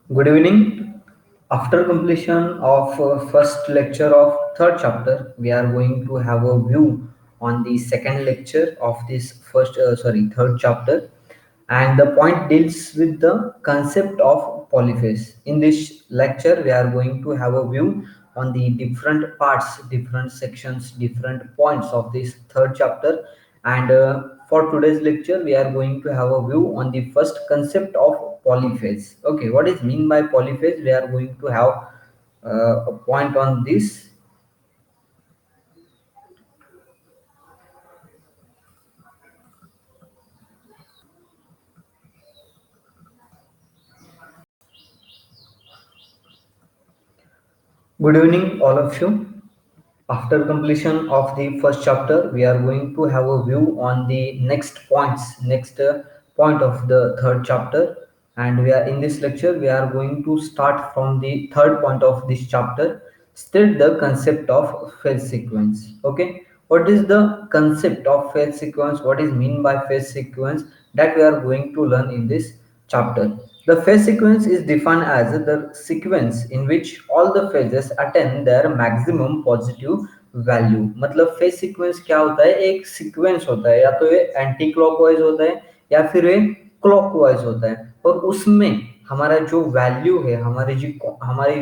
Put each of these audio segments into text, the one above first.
Good evening. After completion of first lecture of third chapter, we are going to have a view on the second lecture of this third chapter, and the point deals with the concept of polyphase. In this lecture, we are going to have a view on the different parts, different sections, different points of this third chapter, and for today's lecture, we are going to have a view on the first concept of polyphase. Okay, what is mean by polyphase? We are going to have a point on this. Good evening, all of you. After completion of the first chapter, we are going to have a view on the next point of the third chapter. And we are in this lecture, we are going to start from the third point of this chapter, state the concept of phase sequence. Okay, what is the concept of phase sequence? What is mean by phase sequence? That we are going to learn in this chapter. The phase sequence is defined as the sequence in which all the phases attain their maximum positive value. मतलब phase sequence क्या होता है? एक sequence होता है, या तो ये एंटी क्लॉकवाइज होता है या फिर ये क्लॉकवाइज होता है, और उसमें हमारा जो वैल्यू है, हमारी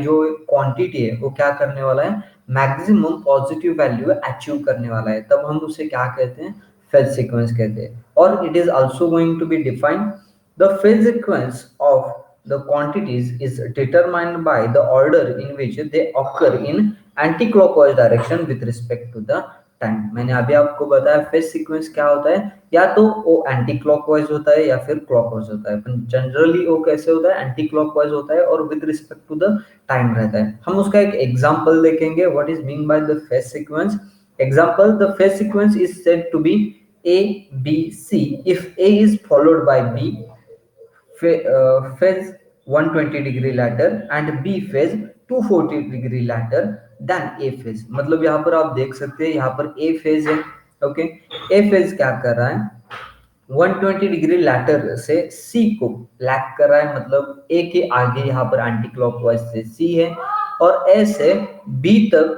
जो क्वांटिटी है, वो क्या करने वाला है? मैक्सिमम पॉजिटिव वैल्यू अचीव करने वाला है. तब हम उसे क्या कहते हैं? फेज सीक्वेंस कहते हैं. और it is also going to be defined. The phase sequence of the quantities is determined by the order in which they occur in anti-clockwise direction with respect to the time. मैंने अभी आपको बताया phase sequence क्या होता है. या तो वो एंटी क्लॉकवाइज होता है या फिर क्लॉकवाइज होता है. जनरली वो कैसे होता है? एंटी क्लॉकवाइज होता है और with respect to the time रहता है. हम उसका एक एग्जांपल देखेंगे. What is mean by the phase sequence? Example, the phase sequence is said to be A, B, C if A is followed by B phase 120 degree later and B phase 240 degree later than A phase. मतलब यहाँ पर आप देख सकते हैं, यहाँ पर A phase है. ओके, A phase क्या कर रहा है? 120 डिग्री लैटर से C को लैग कर रहा है. मतलब A के आगे यहाँ पर एंटी क्लॉकवाइज से C है, और A से B तक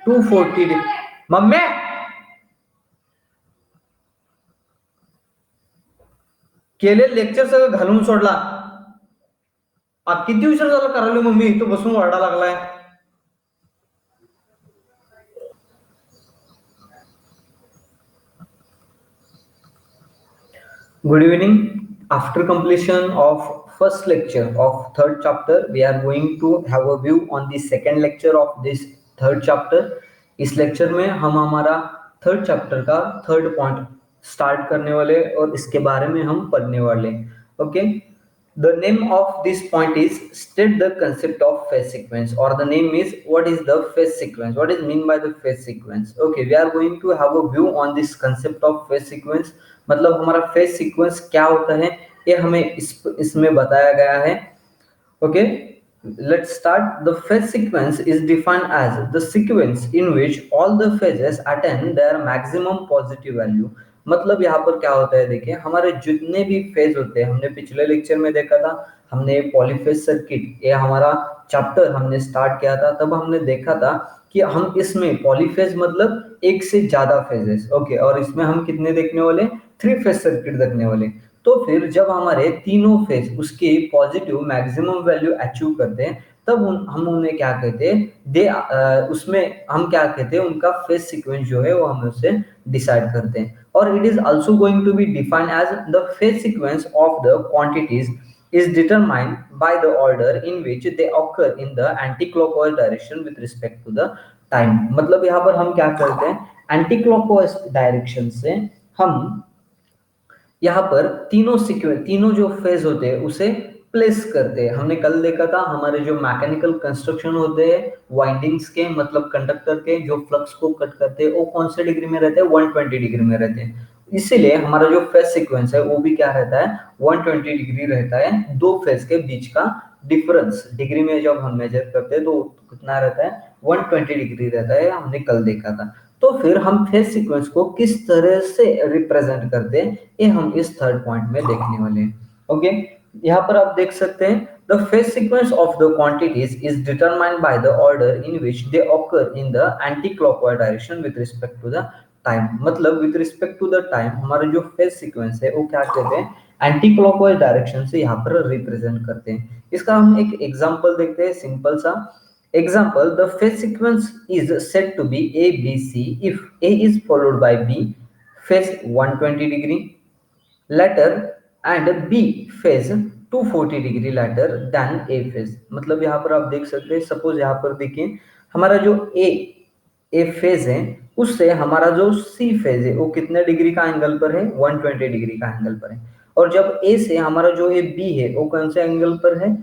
240 मम्मी केले लेक्चर सगळं घालून सोडला. किती उशीर झाला करायला मम्मी, तो बसून ओरडा लागलाय. Good evening. After completion of first lecture of third chapter, we are going to have a view on the second lecture of this third chapter. इस लेक्चर में हम हमारा थर्ड चैप्टर का थर्ड पॉइंट स्टार्ट करने वाले और इसके बारे में हम पढ़ने वाले. Okay, the name of this point is state the concept of phase sequence, or the name is what is the phase sequence, what is mean by the phase sequence. Okay, we are going to have a view on this concept of phase sequence. मतलब हमारा phase sequence क्या होता है, ये हमें इसमें बताया गया है. Okay, let's start. The phase sequence is defined as the sequence in which all the phases attain their maximum positive value. मतलब यहाँ पर क्या होता है? देखिए, हमारे जितने भी फेज होते हैं, हमने पिछले लेक्चर में देखा था, हमने पॉलीफेज सर्किट, ये हमारा चैप्टर हमने स्टार्ट किया था, तब हमने देखा था कि हम इसमें पॉलीफेज मतलब एक से ज्यादा फेजेस. ओके, और इसमें हम कितने देखने वाले? थ्री फेज सर्किट देखने वाले. तो फिर जब हमारे तीनों फेज उसकी पॉजिटिव मैक्सिमम वैल्यू अचीव करते हैं, तब हम उन्हें क्या कहते हैं? उसमें हम क्या कहते हैं? उनका फेज सीक्वेंस जो है वो हम उससे डिसाइड करते हैं. और it is also going to be defined as the phase sequence of the quantities is determined by the order in which they occur in the anti-clockwise direction with respect to the time. मतलब यहाँ पर हम क्या करते हैं? Anti-clockwise direction से हम यहाँ पर तीनों जो फेज होते हैं उसे प्लेस करते हैं. हमने कल देखा था हमारे जो मैकेनिकल कंस्ट्रक्शन होते हैं वाइंडिंग्स के, मतलब कंडक्टर के जो फ्लक्स को कट करते हैं, वो कौन से डिग्री में रहते हैं? 120 डिग्री में रहते हैं. इसीलिए हमारा जो फेज सीक्वेंस है वो भी क्या रहता है? 120 डिग्री रहता है. दो फेज के बीच का डिफरेंस डिग्री में जब हम मेजर करते हैं तो कितना रहता है? 120 डिग्री रहता है. हमने कल देखा था. तो फिर हम फेज सीक्वेंस को किस तरह से रिप्रेजेंट करते हैं, ये हम इस थर्ड पॉइंट में देखने वाले हैं. ओके, यहाँ पर आप देख सकते हैं The phase sequence of the quantities is determined by the order in which they occur in the anti-clockwise direction with respect to the time. मतलब with respect to the time हमारा जो phase sequence है वो क्या कहते हैं anti clockwise direction से यहाँ पर रिप्रेजेंट करते हैं. इसका हम एक एग्जांपल देखते हैं सिंपल सा. Example, the phase sequence is said to be A, B, C if A is followed by B, phase 120 degree later and B phase 240 degree later than A phase. मतलब यहाँ पर आप देख सकते हैं सपोज यहाँ पर देखिए हमारा जो ए फेज है उससे हमारा जो सी फेज है वो कितने डिग्री का एंगल पर है 120 डिग्री का एंगल पर है. और जब ए से हमारा जो ए बी है वो कौन से एंगल पर है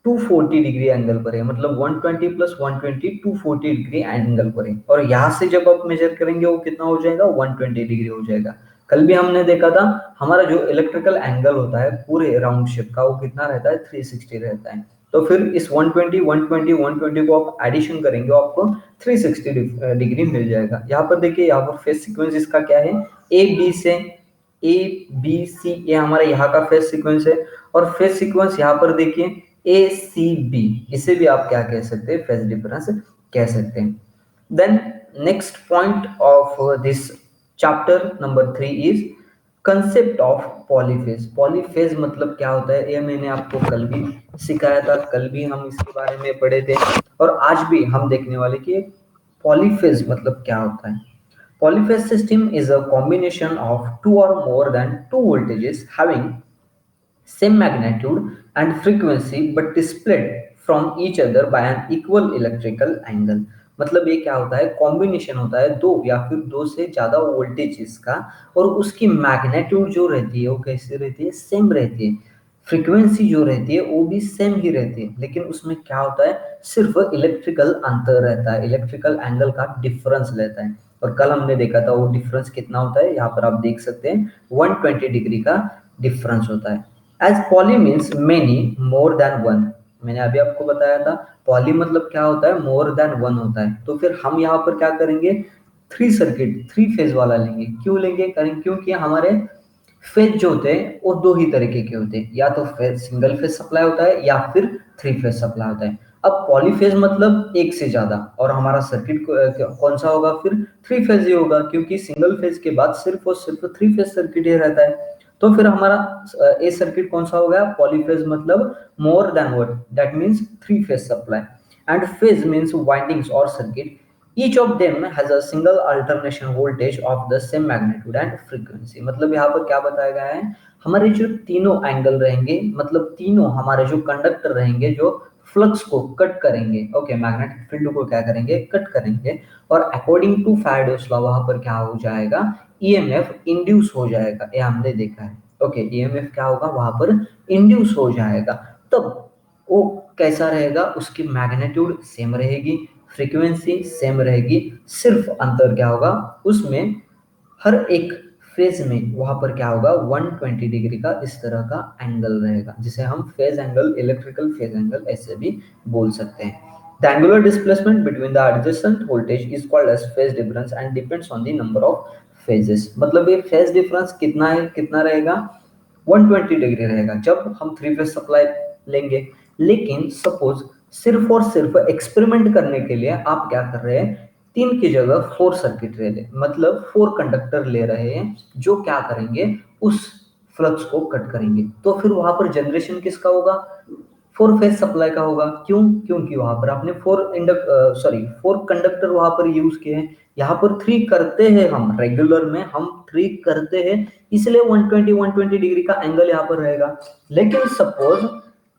240 डिग्री एंगल पर है. मतलब 120 प्लस 120 240 डिग्री एंगल पर है. और यहाँ से जब आप मेजर करेंगे वो कितना हो जाएगा 120 डिग्री हो जाएगा. कल भी हमने देखा था हमारा जो इलेक्ट्रिकल एंगल होता है पूरे राउंड शेप का वो कितना रहता है 360 रहता है. तो फिर इस 120 120 120 को आप एडिशन करेंगे आपको 360 डिग्री मिल जाएगा. यहाँ पर देखिए यहाँ पर फेज सीक्वेंस इसका क्या है ए बी से ए बी सी ये हमारा यहाँ का फेज सीक्वेंस है. और फेज सीक्वेंस यहाँ पर देखिए ए सी बी इसे भी आप क्या कह सकते हैं फेज डिफरेंस कह सकते हैं. Then next point of this chapter number 3 is concept of polyphase. Polyphase मतलब क्या होता है ये मैंने आपको कल भी सिखाया था. कल भी हम इसके बारे में पढ़े थे और आज भी हम देखने वाले कि पॉलीफेज मतलब क्या होता है. Polyphase system is a combination of two or more than two voltages having same magnitude and frequency but displayed from each other by an equal electrical angle. मतलब ये क्या होता है कॉम्बिनेशन होता है दो या फिर दो से ज्यादा वोल्टेजेस का और उसकी मैग्नीट्यूड जो रहती है वो कैसे रहती है सेम रहती है. फ्रीक्वेंसी जो रहती है वो भी सेम ही रहती है लेकिन उसमें क्या होता है सिर्फ इलेक्ट्रिकल अंतर रहता है इलेक्ट्रिकल एंगल का डिफरेंस रहता है. और कल हमने देखा था वो डिफरेंस कितना होता है यहाँ पर आप देख सकते हैं 120 डिग्री का डिफरेंस होता है. As poly means many more than one. मैंने अभी आपको बताया था पॉली मतलब क्या होता है मोर देन वन होता है. तो फिर हम यहाँ पर क्या करेंगे थ्री सर्किट थ्री फेज वाला लेंगे. क्यों लेंगे करेंगे क्योंकि हमारे फेज जो होते हैं वो दो ही तरीके के होते हैं या तो फेज सिंगल फेज सप्लाई होता है या फिर थ्री फेज सप्लाई होता है. अब पॉलीफेज मतलब एक से ज्यादा और हमारा सर्किट कौन सा होगा फिर थ्री फेज ही होगा क्योंकि सिंगल फेज के बाद सिर्फ और सिर्फ थ्री फेज सर्किट ही रहता है. तो फिर हमारा ए सर्किट कौन सा हो गया पॉलीफेज मतलब मोर than one that means three phase supply and phase means windings और circuit. Each of them has a single alternation voltage of the same magnitude and frequency. मतलब यहाँ पर क्या बताया गया है हमारे जो तीनों एंगल रहेंगे मतलब तीनों हमारे जो कंडक्टर रहेंगे जो फ्लक्स को कट करेंगे ओके मैग्नेटिक फील्ड को क्या करेंगे कट करेंगे और अकॉर्डिंग टू फैराडेस लॉ वहां पर क्या हो जाएगा ईएमएफ इंड्यूस हो जाएगा. ये हमने देखा है ओके ईएमएफ क्या होगा वहां पर इंड्यूस हो जाएगा. तब वो कैसा रहेगा उसकी मैग्नीट्यूड सेम रहेगी फ्रीक्वेंसी सेम रहेगी. सिर्फ अंतर क्या होगा उसमें हर एक फेज में वहां पर क्या होगा 120 डिग्री का इस तरह का एंगल रहेगा जिसे हम phase angle electrical phase angle ऐसे भी बोल सकते हैं. The angular displacement between the adjacent voltage is called as phase difference and depends on the number of phases. मतलब ये फेज डिफरेंस कितना है कितना रहेगा 120 डिग्री रहेगा जब हम थ्री फेज सप्लाई लेंगे. लेकिन सपोज सिर्फ और सिर्फ एक्सपेरिमेंट करने के लिए आप क्या कर रहे हैं तीन की जगह फोर सर्किट ले ले मतलब फोर कंडक्टर ले रहे हैं जो क्या करेंगे उस फ्लक्स को कट करेंगे. तो फिर वहां पर जनरेशन किसका होगा फोर फेज सप्लाई का होगा. क्यों क्योंकि वहां पर आपने फोर कंडक्टर वहां पर यूज किए हैं. यहाँ पर थ्री करते हैं हम रेगुलर में हम थ्री करते हैं इसलिए 120 डिग्री का एंगल यहाँ पर रहेगा. लेकिन suppose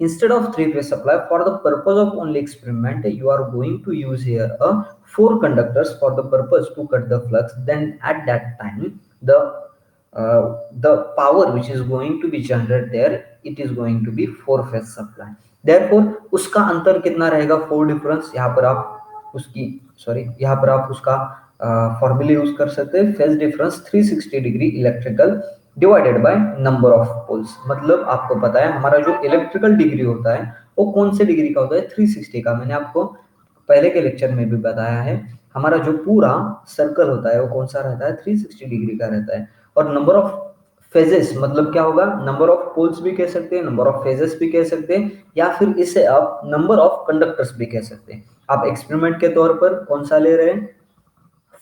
instead of three phase supply for the purpose of only experiment you are going to use here a four conductors for the purpose to cut the flux. Then at that time the power which is going to be generated there it is going to be four phase supply. Therefore उसका अंतर कितना रहेगा four difference यहाँ पर आप उसकी यहाँ पर आप उसका फॉर्मूला यूज कर सकते हैं phase difference 360 degree electrical divided by number of poles. मतलब आपको पता है हमारा जो इलेक्ट्रिकल डिग्री होता है वो कौन से डिग्री का होता है 360 का. मैंने आपको पहले के लेक्चर में भी बताया है हमारा जो पूरा सर्कल होता है वो कौन सा रहता है 360 डिग्री का रहता है. और नंबर ऑफ फेजेस मतलब क्या होगा, नंबर ऑफ पोल्स भी कह सकते हैं, नंबर ऑफ फेजेस भी कह सकते हैं, या फिर इसे आप नंबर ऑफ कंडक्टर्स भी कह सकते हैं। आप एक्सपेरिमेंट के तौर पर कौन सा ले रहे हैं,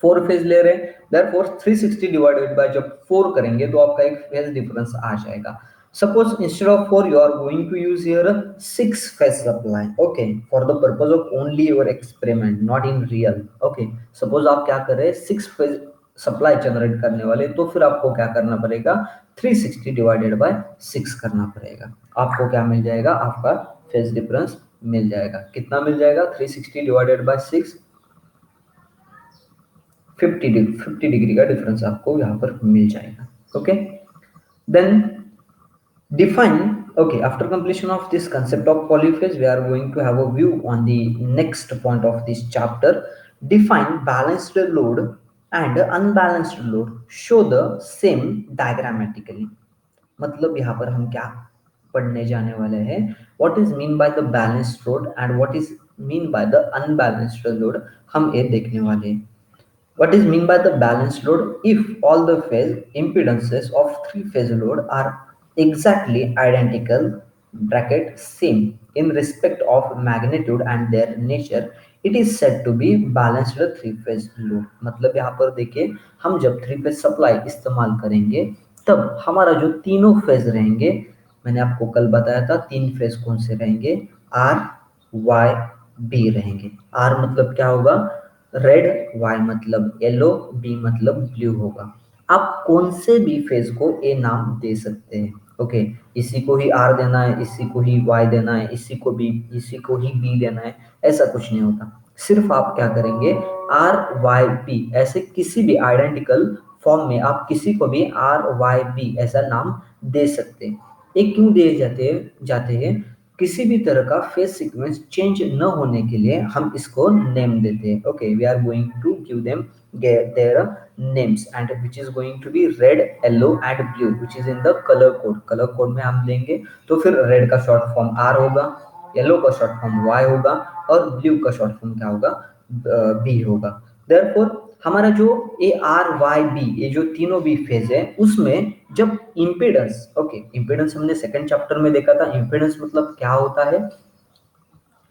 4 फेज ले रहे हैं, देयरफॉर 360 डिवाइडेड बाय जब 4 करेंगे तो आपका एक फेज डिफरेंस आ जाएगा। Suppose instead of 4 you are going to use here a 6 phase supply, okay, for the purpose of only your experiment, not in real, okay। Suppose आप क्या कर रहे हैं, 6 फेज सप्लाई जनरेट करने वाले, तो फिर आपको क्या करना पड़ेगा, 360 डिवाइडेड बाय 6 करना पड़ेगा। आपको क्या मिल जाएगा, आपका फेज डिफरेंस मिल जाएगा। कितना मिल जाएगा, 360 डिवाइडेड बाय 6, 50 डिग्री का डिफरेंस आपको यहाँ पर मिल जाएगा। Okay, then define, okay, after completion of this concept of polyphase, we are going to have a view on the next point of this chapter. Define balanced load and unbalanced load, show the same diagrammatically। मतलब यहाँ पर हम क्या पढ़ने जाने वाले हैं, what is mean by the balanced load and what is mean by the unbalanced load, हम ये देखने वाले हैं। What is mean by the balanced load? If all the phase impedances of three phase load are exactly identical (bracket same) in respect of magnitude and their nature, it is said to be balanced three phase load। मतलब यहाँ पर देखिए, हम जब three phase supply इस्तेमाल करेंगे तब हमारा जो तीनों फेज रहेंगे, मैंने आपको कल बताया था तीन फेज कौन से रहेंगे, आर वाई बी रहेंगे। आर मतलब क्या होगा, रेड, वाई मतलब येलो, बी मतलब ब्लू होगा। आप कौन से भी फेज को ए नाम दे सकते हैं, ओके। इसी को ही आर देना है, इसी को ही वाई देना है, इसी को ही बी देना है, ऐसा कुछ नहीं होता। सिर्फ आप क्या करेंगे, आर वाई बी ऐसे किसी भी आइडेंटिकल फॉर्म में आप किसी को भी आर वाई बी ऐसा नाम दे सकते हैं। ये क्यों दिए जाते हैं, किसी भी तरह का फेस सीक्वेंस चेंज न होने के लिए हम इसको नेम देते हैं। Okay, we are going to give them their names and which is going to be red, yellow and blue, which is in the colour code. Colour code में हम देंगे तो फिर रेड का शॉर्ट फॉर्म आर होगा, yellow का short form Y होगा और ब्लू का शॉर्ट फॉर्म क्या होगा, बी होगा। देयरफॉर हमारा जो ए आर वाई बी ये जो तीनों भी फेज है, उसमें जब इम्पीडेंस, ओके, इम्पीडेंस हमने सेकंड चैप्टर में देखा था। इम्पीडेंस मतलब क्या होता है,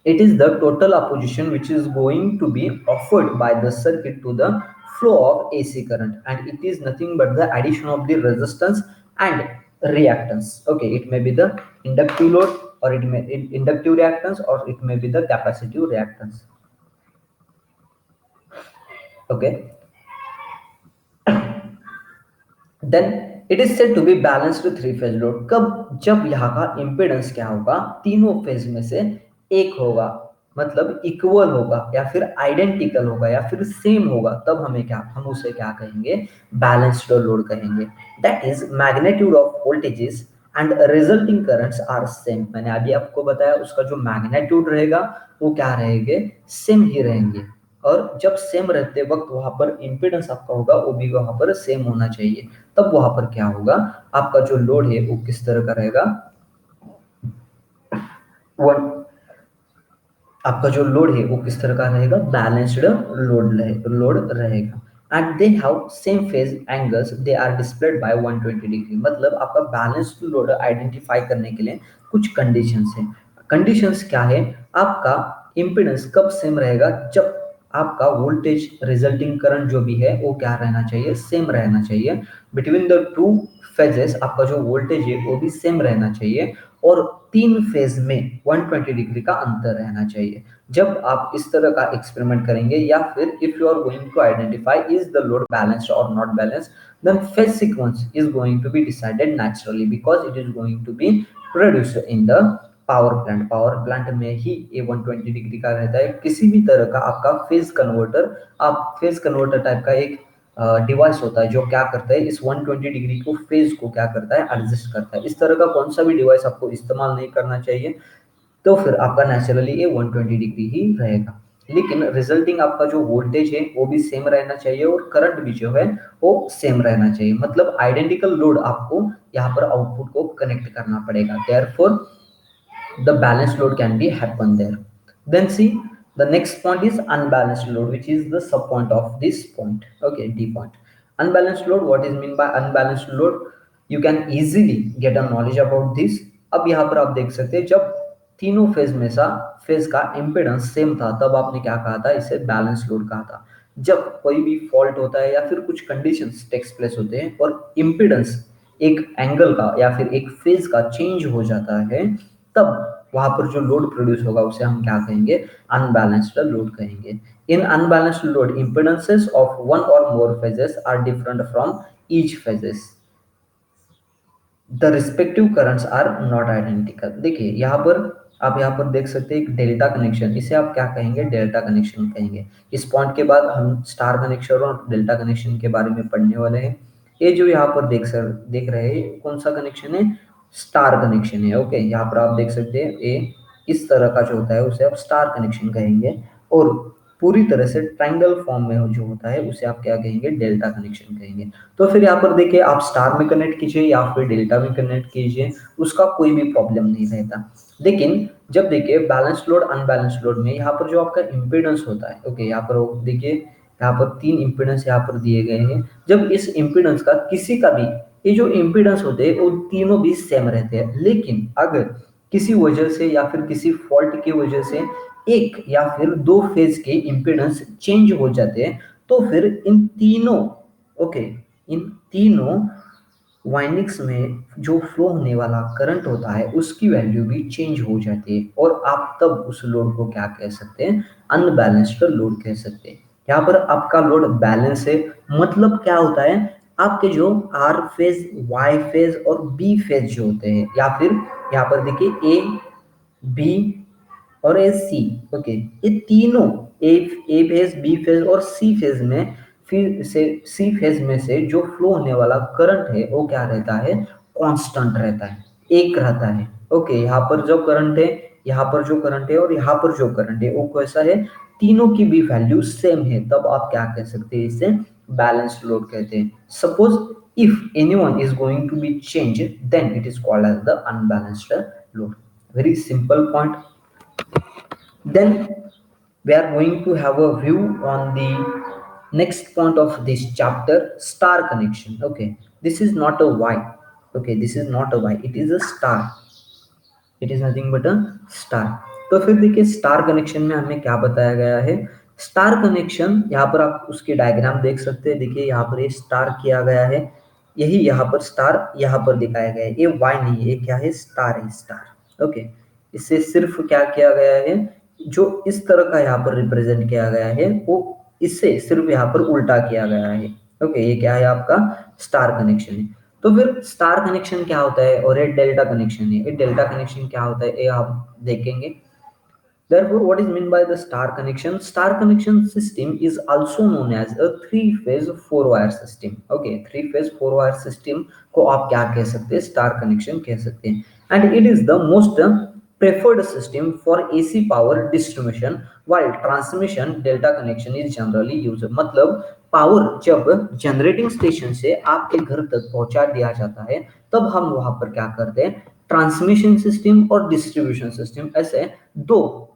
it is the total opposition which is going to be offered by the circuit to the flow of AC current, and it is nothing but the addition of the resistance and reactance। Okay, it may be the inductive load or it may inductive reactance or it may be the capacitive reactance। Okay, then it is said to be balanced three phase load. कब, जब यहाँ का impedance क्या होगा, तीनों phase में से एक होगा, मतलब इक्वल होगा या फिर आइडेंटिकल होगा या फिर सेम होगा, तब हम उसे क्या कहेंगे, बैलेंस्ड लोड कहेंगे। That is magnitude of voltages and resulting currents are same. मैंने अभी आपको बताया उसका जो मैग्नीट्यूड रहेगा वो क्या रहेंगे, सेम ही रहेंगे। और जब सेम रहते वक्त वहां पर इम्पिडेंस आपका होगा वो भी वहां पर सेम होना चाहिए, तब वहां पर क्या होगा, आपका जो लोड है वो किस तरह का रहेगा, वन, आपका जो लोड है वो किस तरह का रहेगा, बैलेंस्ड लोड रहेगा। And they have same phase angles, they are displaced by 120 degree. मतलब आपका बैलेंस्ड लोड आइडेंटिफाई करने के लिए कुछ कंडीशंस है। कंडीशंस क्या है, आपका इम्पीडेंस कब सेम रहेगा, जब आपका वोल्टेज रिजल्टिंग करंट जो भी है वो क्या रहना चाहिए, सेम रहना चाहिए। बिटवीन द टू फेजेस आपका जो वोल्टेज है वो भी सेम रहना चाहिए और तीन फेज में 120 डिग्री का अंतर रहना चाहिए। जब आप इस तरह का एक्सपेरिमेंट करेंगे या फिर if you are going to identify is the load balanced और not balanced, then phase sequence is going to be decided naturally because it is going to be produced in the power plant में ही ये 120 degree का रहता है। किसी भी तरह का आपका फेज कन्वर्टर, आप फेज कन्वर्टर टाइप का एक डिवाइस होता है जो क्या करता है, इस 120 डिग्री को फेज को क्या करता है, एडजस्ट करता है। इस तरह का कौन सा भी डिवाइस आपको इस्तेमाल नहीं करना चाहिए, तो फिर आपका नेचुरली ये 120 डिग्री ही रहेगा। लेकिन रिजल्टिंग आपका जो वोल्टेज है वो भी सेम रहना चाहिए और करंट भी जो है वो सेम रहना चाहिए। मतलब आइडेंटिकल लोड आपको यहाँ पर आउटपुट को कनेक्ट करना पड़ेगा। Therefore the balanced load can be happen there। Then see, the next point is unbalanced load, which is the sub point of this point, okay, D point। Unbalanced load, what is mean by unbalanced load, you can easily get a knowledge about this. अब यहाँ पर आप देख सकते हैं जब तीनों phase का इम्पिडेंस सेम था तब आपने क्या कहा था, इसे बैलेंस लोड कहा था। जब कोई भी फॉल्ट होता है या फिर कुछ कंडीशंस टेक्स प्लेस होते हैं और इम्पिडेंस एक एंगल का या फिर एक फेज का चेंज हो जाता है, तब वहां पर जो लोड प्रोड्यूस होगा उसे हम क्या कहेंगे, अनबैलेंस्ड लोड कहेंगे। In unbalanced load impedances of one or more phases are different from each phases, the respective currents are not identical. देखिए यहाँ पर आप यहाँ पर देख सकते हैं एक डेल्टा कनेक्शन, इसे आप क्या कहेंगे, डेल्टा कनेक्शन कहेंगे। इस पॉइंट के बाद हम स्टार कनेक्शन और डेल्टा कनेक्शन के बारे में पढ़ने वाले हैं। ये जो यहाँ पर देख रहे हैं कौन सा कनेक्शन है, स्टार कनेक्शन है। ओके, यहाँ पर आप देख सकते हैं ये इस तरह का जो होता है उसे आप स्टार कनेक्शन कहेंगे, और पूरी तरह से ट्रायंगल फॉर्म में जो होता है उसे आप क्या कहेंगे, डेल्टा कनेक्शन कहेंगे। तो फिर यहाँ पर देखिए आप स्टार में कनेक्ट कीजिए या फिर डेल्टा में कनेक्ट कीजिए, उसका कोई भी प्रॉब्लम नहीं रहता। लेकिन जब देखिए बैलेंस लोड अनबैलेंस लोड में यहाँ पर जो आपका इम्पीडेंस होता है, ओके यहाँ पर देखिए यहाँ पर 3 इम्पीडेंस यहाँ पर दिए गए हैं। जब इस इम्पीडेंस का किसी का भी, ये जो इम्पीडेंस होते हैं वो तीनों भी सेम रहते हैं, लेकिन अगर किसी वजह से या फिर किसी फॉल्ट की वजह से एक या फिर दो फेज के इम्पीडेंस चेंज हो जाते हैं, तो फिर इन तीनों, ओके इन तीनों वाइंडिंग्स में जो फ्लो होने वाला करंट होता है उसकी वैल्यू भी चेंज हो जाती है, और आप तब उस लोड को क्या कह सकते हैं, अनबैलेंस्ड लोड कह सकते हैं। यहाँ पर आपका लोड बैलेंस है, मतलब क्या होता है, आपके जो आर फेज, वाई फेज और बी फेज जो होते हैं, या फिर यहाँ पर देखिए ए, बी और ए सी, ओके ये तीनों ए फेज, बी फेज और सी फेज में, फिर से सी फेज में से जो फ्लो होने वाला करंट है वो क्या रहता है, कांस्टेंट रहता है, एक रहता है। ओके यहाँ पर जो करंट है, यहाँ पर जो करंट है और यहाँ पर जो करंट है वो कैसा है, तीनों की भी वैल्यू सेम है, तब आप क्या कह सकते हैं, इसे बैलेंस्ड लोड कहते हैं। Suppose if anyone is going to be change then it is called as the unbalanced load. Very simple point. Then we are going to have a view on the next point of this chapter, star connection. Okay, this is not a Y. Okay, this is not a Y. It is a star. It is nothing but a star. तो फिर देखिए star connection में हमें क्या बताया गया है। Star connection यहाँ पर आप उसके डायग्राम देख सकते हैं। देखिए यहाँ पर ये स्टार किया गया है, यही यहाँ पर स्टार यहाँ पर दिखाया गया है। ये वाई नहीं है, ये क्या है, स्टार है, स्टार। ओके, इससे सिर्फ क्या किया गया है, जो इस तरह का यहाँ पर रिप्रेजेंट किया गया है वो इससे सिर्फ यहाँ पर उल्टा किया गया है। ओके, ये क्या है, आपका स्टार कनेक्शन है। तो फिर स्टार कनेक्शन क्या होता है और ये डेल्टा कनेक्शन है, ये डेल्टा कनेक्शन क्या होता है ये आप देखेंगे। Therefore, what is meant by the star connection? Star connection system is also known as a three-phase four-wire system. Okay, three-phase four-wire system को आप क्या कह सकते हैं, स्टार कनेक्शन कह सकते हैं। And it is the most preferred system for AC power distribution, while transmission delta connection is generally used. मतलब पावर जब जनरेटिंग स्टेशन से आपके घर तक पहुंचा दिया जाता है तब हम वहां पर क्या करते हैं, ट्रांसमिशन सिस्टम और डिस्ट्रीब्यूशन सिस्टम, ऐसे दो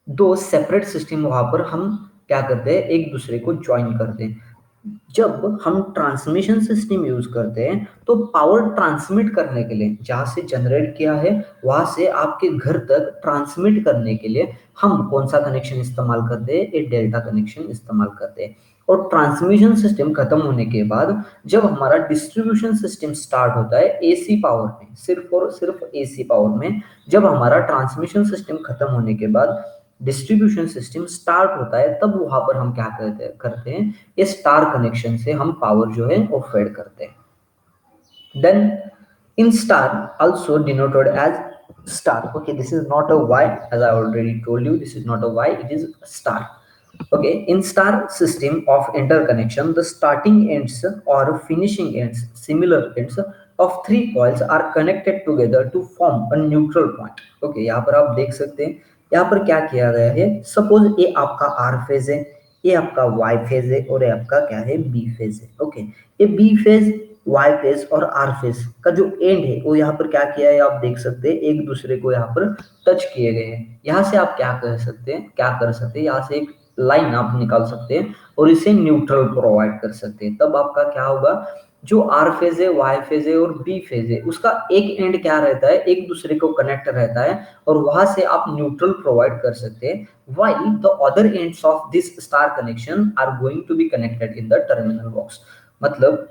दो सेपरेट सिस्टम वहां पर हम क्या करते हैं, एक दूसरे को ज्वाइन करते हैं। जब हम ट्रांसमिशन सिस्टम यूज करते हैं तो पावर ट्रांसमिट करने के लिए, जहां से जनरेट किया है वहां से आपके घर तक ट्रांसमिट करने के लिए हम कौन सा कनेक्शन इस्तेमाल करते हैं, एक डेल्टा कनेक्शन इस्तेमाल करते हैं। और ट्रांसमिशन सिस्टम खत्म होने के बाद जब हमारा डिस्ट्रीब्यूशन सिस्टम स्टार्ट होता है एसी पावर में, सिर्फ और सिर्फ एसी पावर में, जब हमारा ट्रांसमिशन सिस्टम खत्म होने के बाद डिस्ट्रीब्यूशन सिस्टम स्टार्ट होता है, तब वहां पर हम क्या करते हैं, ये स्टार कनेक्शन से हम पावर जो है वो फेड करते हैं। Then in star also denoted as star. Okay, this is not a Y, as I already told you, this is not a Y, it is a star. Okay, in star system of interconnection, the starting ends or finishing ends, similar ends of three coils are connected together to form a neutral point. Okay, यहाँ पर आप देख सकते हैं, यहाँ पर क्या किया गया है, सपोज ये आपका आर फेज है, ये आपका वाई फेज है और ये आपका क्या है, बी फेज है। ओके, ये बी फेज, वाई फेज और आर फेज का जो एंड है वो यहाँ पर क्या किया है, आप देख सकते हैं एक दूसरे को यहाँ पर टच किए गए हैं। यहाँ से आप क्या कर सकते हैं, क्या कर सकते हैं, यहाँ से एक लाइन आप निकाल सकते हैं और इसे न्यूट्रल प्रोवाइड कर सकते हैं। तब आपका क्या होगा, जो आर फेज है, वाई फेज है और बी फेज है, उसका एक एंड क्या रहता है, एक दूसरे को कनेक्ट रहता है और वहां से आप न्यूट्रल प्रोवाइड कर सकते हैं, while the other ends of this star connection are going to be connected in the terminal box। मतलब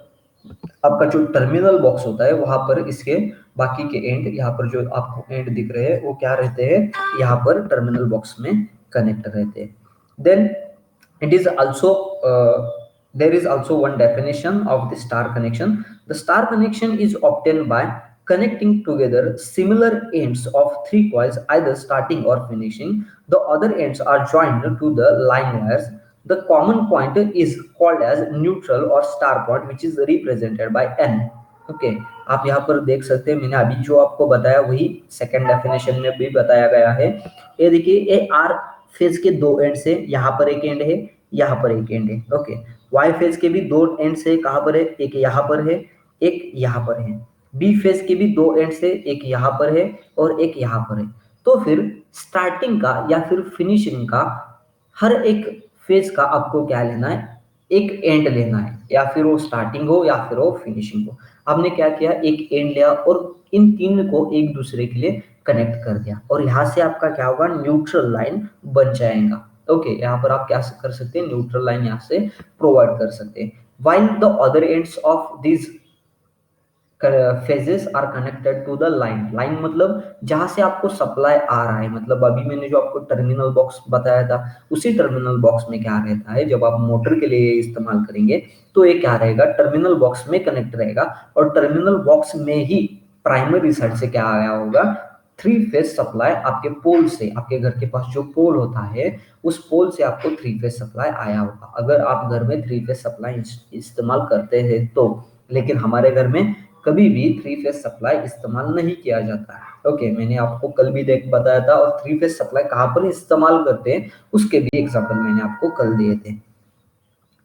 आपका जो टर्मिनल बॉक्स होता है वहां पर इसके बाकी के एंड, यहाँ पर जो आपको एंड दिख रहे हैं वो क्या रहते हैं, यहाँ पर टर्मिनल बॉक्स में कनेक्ट रहते हैं। Then it is also there is also one definition of the star connection. The star connection is obtained by connecting together similar ends of three coils either starting or finishing. The other ends are joined to the line wires. The common point is called as neutral or star point, which is represented by n। Okay आप यहाँ पर देख सकते हैं, मैंने अभी जो आपको बताया वही सेकंड डेफिनेशन में भी बताया गया है। ये देखिए, ये आर फेज के दो एंड से, यहाँ पर एक एंड है, यहाँ पर एक एंड है। ओके वाई फेज के भी दो एंड से, कहाँ पर है, एक यहाँ पर है, एक यहाँ पर है। बी फेज के भी दो एंड से, एक यहाँ पर है और एक यहाँ पर है। तो फिर स्टार्टिंग का या फिर फिनिशिंग का हर एक फेज का आपको क्या लेना है, एक एंड लेना है, या फिर वो स्टार्टिंग हो या फिर वो फिनिशिंग हो। आपने क्या किया, एक एंड लिया और इन तीन को एक दूसरे के लिए कनेक्ट कर दिया और यहाँ से आपका क्या होगा, न्यूट्रल लाइन बन जाएगा। ओके यहाँ पर आप क्या कर सकते हैं, न्यूट्रल लाइन यहाँ से प्रोवाइड कर सकते हैं। while the other ends of these phases are connected to the line. Line मतलब जहां से आपको सप्लाई आ रहा है, मतलब अभी मैंने जो आपको टर्मिनल बॉक्स बताया था, उसी टर्मिनल बॉक्स में क्या रहता है, जब आप मोटर के लिए इस्तेमाल करेंगे तो ये क्या रहेगा, टर्मिनल बॉक्स में कनेक्ट रहेगा और टर्मिनल बॉक्स में ही प्राइमरी साइड से क्या आया होगा, थ्री फेज सप्लाई आपके पोल से, आपके घर के पास जो पोल होता है उस पोल से आपको थ्री फेज सप्लाई आया होगा। अगर आप घर में थ्री फेज सप्लाई इस्तेमाल करते हैं तो, लेकिन हमारे घर में कभी भी थ्री फेज सप्लाई इस्तेमाल नहीं किया जाता है। ओके मैंने आपको कल भी देख बताया था, और थ्री फेज सप्लाई कहाँ पर इस्तेमाल करते हैं उसके भी एग्जांपल मैंने आपको कल दिए थे।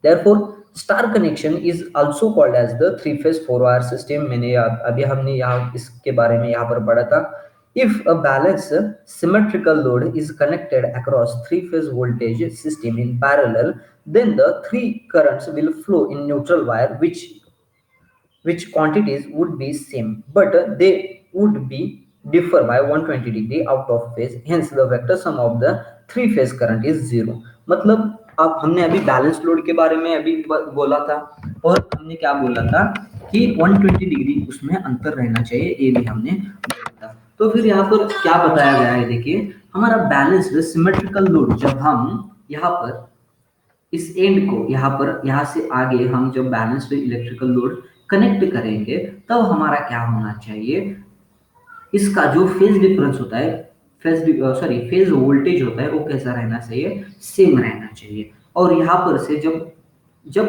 Therefore, star connection is also called as the three phase four wire system। मैंने अभी हमने यहाँ इसके बारे में यहाँ पर पढ़ा था। If a balanced symmetrical load is connected across three phase voltage system in parallel, then the three currents will flow in neutral wire, which quantities would be same, but they would be differ by 120 degree out of phase, hence the vector sum of the three phase current is zero। मतलब अब हमने अभी balance load के बारे में अभी बोला था और हमने क्या बोला था कि 120 डिग्री उसमें अंतर रहना चाहिए, ये भी हमने बोला था। तो फिर यहाँ पर क्या बताया गया है, देखिए हमारा बैलेंस्ड सिमेट्रिकल लोड, जब हम यहाँ पर इस एंड को यहाँ पर, यहाँ से आगे हम जब बैलेंस्ड इलेक्ट्रिकल लोड कनेक्ट करेंगे तब हमारा क्या होना चाहिए, इसका जो फेज डिफरेंस होता है, फेज वोल्टेज होता है वो कैसा रहना चाहिए, सेम रहना चाहिए। और यहाँ पर से जब जब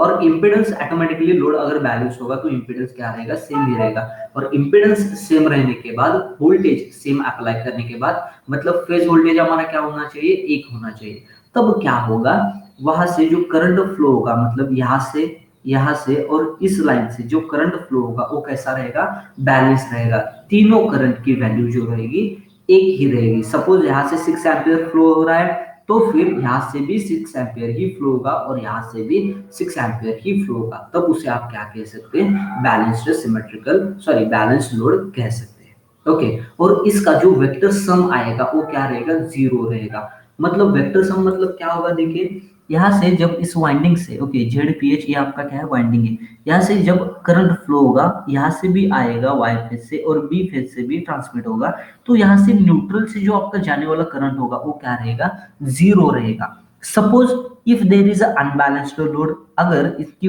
और इम्पीडेंस ऑटोमेटिकली, लोड अगर बैलेंस होगा तो इम्पीडेंस क्या रहेगा, सेम ही रहेगा। और इम्पीडेंस सेम रहने के बाद वोल्टेज सेम अप्लाई करने के बाद, मतलब फेज वोल्टेज हमारा क्या होना चाहिए, एक होना चाहिए। तब क्या होगा, वहां से जो करंट फ्लो होगा, मतलब यहाँ से और इस लाइन से जो करंट फ्लो होगा वो कैसा रहेगा, बैलेंस रहेगा। तीनों करंट की वैल्यू जो रहेगी एक ही रहेगी। सपोज यहाँ से 6 एम्पियर फ्लो हो रहा है तो फिर यहाँ से भी 6 एम्पियर ही फ्लो होगा और यहाँ से भी 6 एम्पियर ही फ्लो होगा। तब उसे आप क्या कह सकते हैं, बैलेंस्ड बैलेंस्ड लोड कह सकते हैं। ओके और इसका जो वेक्टर सम आएगा वो क्या रहेगा, जीरो रहेगा। मतलब वेक्टर सम मतलब क्या होगा, देखिए यहाँ से जब इस वाइंडिंग से, ओके जेड पी एच ये आपका क्या है, वाइंडिंग है, यहाँ से जब करंट फ्लो होगा यहाँ से भी आएगा वाई फेज से और बी फेज से भी ट्रांसमिट होगा, तो यहाँ से न्यूट्रल से जो आपका जाने वाला करंट होगा वो क्या रहेगा, जीरो रहेगा। Suppose if there is unbalanced load, अगर इनकी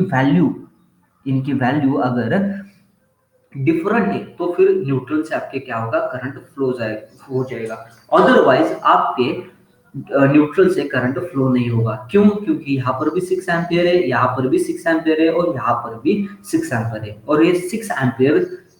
वैल्यू अगर डिफरेंट है तो फिर न्यूट्रल से आपके क्या होगा, करंट फ्लो हो जाएगा। अदरवाइज आपके न्यूट्रल से करंट फ्लो नहीं होगा। क्यों, क्योंकि यहाँ पर भी 6 एम्पियर है, यहाँ पर भी 6 एम्पियर है और यहाँ पर भी 6 एम्पियर है, और ये 6 एम्पियर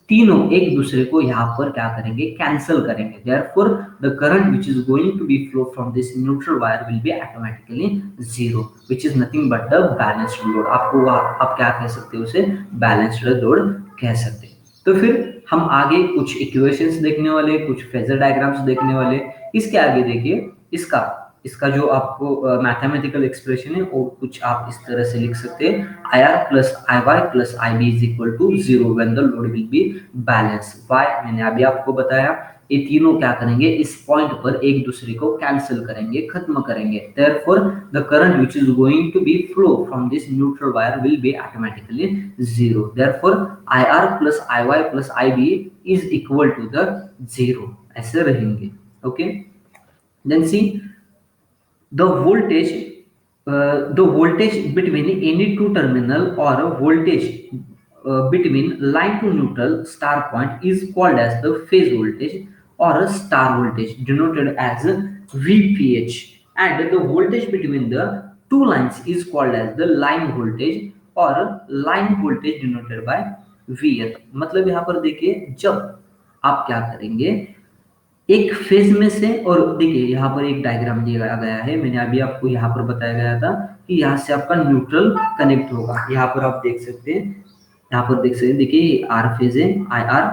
तीनों एक दूसरे को यहाँ पर क्या करेंगे, कैंसिल करेंगे। Therefore the current which is going to be flow from this neutral wire will be automatically zero, which is nothing but the balanced load. आपको आप क्या कह सकते हो, उसे बैलेंस्ड लोड कह सकते हैं। तो फिर हम आगे कुछ इक्वेशंस देखने वाले, कुछ फेजर डायग्राम्स देखने वाले। इसके आगे देखिए, इसका इसका जो आपको मैथमेटिकल एक्सप्रेशन है वो कुछ आप इस तरह से लिख सकते हैं, I R plus I Y plus I B is equal to zero when the load will be balance. Why मैंने अभी आपको बताया, ये तीनों क्या करेंगे, इस पॉइंट पर एक दूसरे को कैंसिल करेंगे, खत्म करेंगे। Therefore the current which is going to be flow from this neutral wire will be automatically zero. Therefore I R plus I Y plus I B is equal to the zero, ऐसे रहेंगे। Okay, then see the voltage between any two terminal or a voltage between line to neutral star point is called as the phase voltage or a star voltage denoted as VPH, and the voltage between the two lines is called as the line voltage or line voltage denoted by VL। मतलब यहाँ पर देखिए, जब आप क्या करेंगे, एक phase में से, और देखिए यहाँ पर एक डायग्राम दिया गया है, मैंने अभी आपको यहाँ पर बताया गया था कि यहाँ से आपका न्यूट्रल कनेक्ट होगा। यहाँ पर आप देख सकते हैं, यहाँ पर देख सकते हैं, देखिए आर फेज है I R,